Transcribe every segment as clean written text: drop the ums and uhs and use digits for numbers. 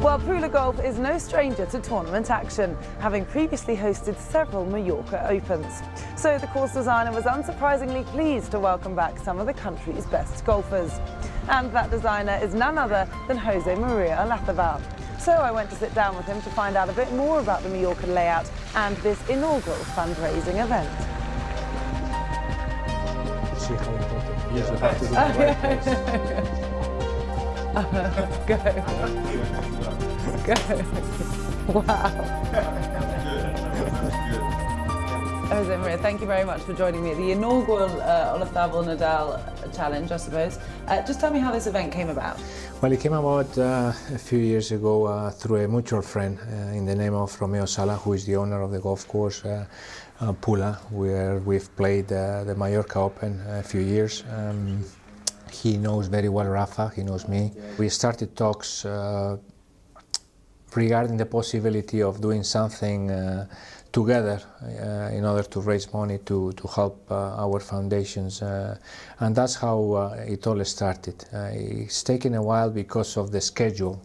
Well, Pula Golf is no stranger to tournament action, having previously hosted several Mallorca Opens. So the course designer was unsurprisingly pleased to welcome back some of the country's best golfers. And that designer is none other than Jose Maria Olazabal. So I went to sit down with him to find out a bit more about the Mallorca layout and this inaugural fundraising event. See how important it is to have to do the right place. Go. Wow. Jose Maria, thank you very much for joining me at the inaugural Olazabal Nadal challenge, I suppose. Just tell me how this event came about. Well, it came about a few years ago through a mutual friend in the name of Romeo Sala, who is the owner of the golf course Pula, where we've played the Mallorca Open a few years. He knows very well Rafa, he knows me. We started talks regarding the possibility of doing something together in order to raise money to help our foundations, and that's how it all started. It's taken a while because of the schedule.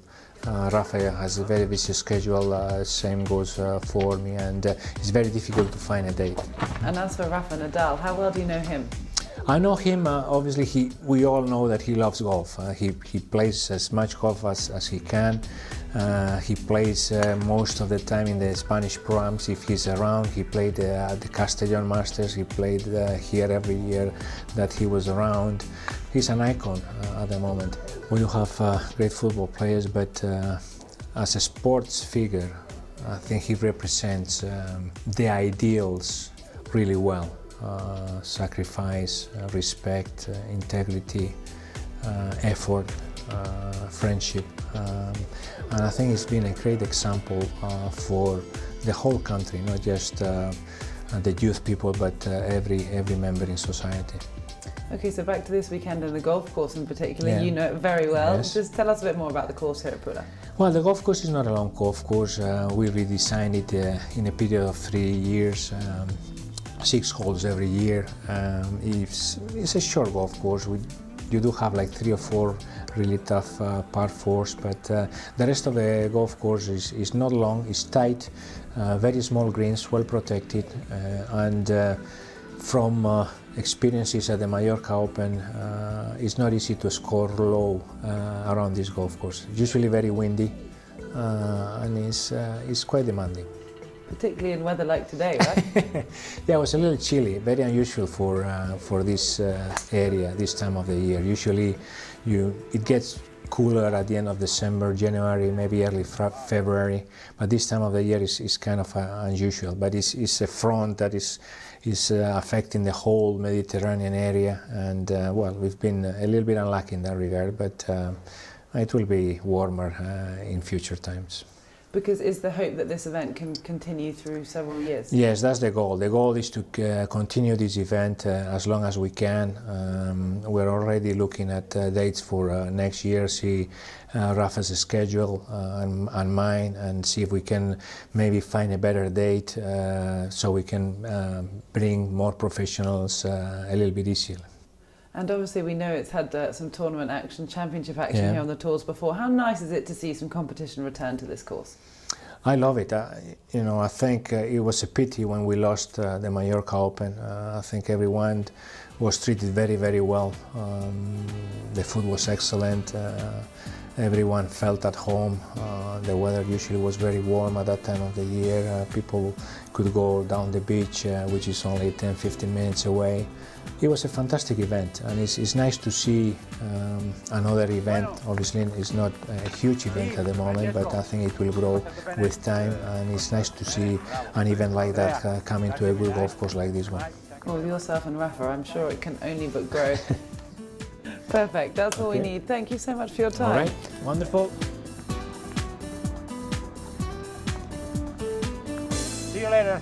Rafa has a very busy schedule, same goes for me, and it's very difficult to find a date. And as for Rafa Nadal, how well do you know him? I know him, obviously we all know that he loves golf. He plays as much golf as he can. He plays most of the time in the Spanish programs if he's around. He played at the Castellón Masters, he played here every year that he was around. He's an icon at the moment. We do have great football players, but as a sports figure, I think he represents the ideals really well. Sacrifice, respect, integrity, effort, friendship, and I think it's been a great example for the whole country, not just the youth people, but every member in society. Okay, so back to this weekend and the golf course in particular. Yeah. You know it very well. Yes. Just tell us a bit more about the course here at Pula. Well, the golf course is not a long golf course. We redesigned it in a period of 3 years. 6 holes every year. It's a short golf course. You do have like 3 or 4 really tough par 4s, but the rest of the golf course is not long, it's tight, very small greens, well protected, and from experiences at the Mallorca Open, it's not easy to score low around this golf course. Usually very windy, and it's quite demanding. Particularly in weather like today, right? Yeah, it was a little chilly, very unusual for this area, this time of the year. Usually it gets cooler at the end of December, January, maybe early February, but this time of the year is kind of unusual. But it's a front that is affecting the whole Mediterranean area, and well, we've been a little bit unlucky in that regard, but it will be warmer in future times. Because is the hope that this event can continue through several years? Yes, that's the goal. The goal is to continue this event as long as we can. We're already looking at dates for next year, see Rafa's schedule and mine, and see if we can maybe find a better date so we can bring more professionals a little bit easier. And obviously we know it's had some tournament action, championship action here on the tours before. How nice is it to see some competition return to this course? I love it. You know, I think it was a pity when we lost the Mallorca Open. I think everyone was treated very, very well. The food was excellent. Everyone felt at home. The weather usually was very warm at that time of the year. People could go down the beach, which is only 10-15 minutes away. It was a fantastic event, and it's nice to see another event. Obviously, it's not a huge event at the moment, but I think it will grow with time, and it's nice to see an event like that coming to a good golf course like this one. Well, with yourself and Rafa, I'm sure it can only but grow. Perfect, that's all we need. Thank you so much for your time. All right, wonderful. See you later.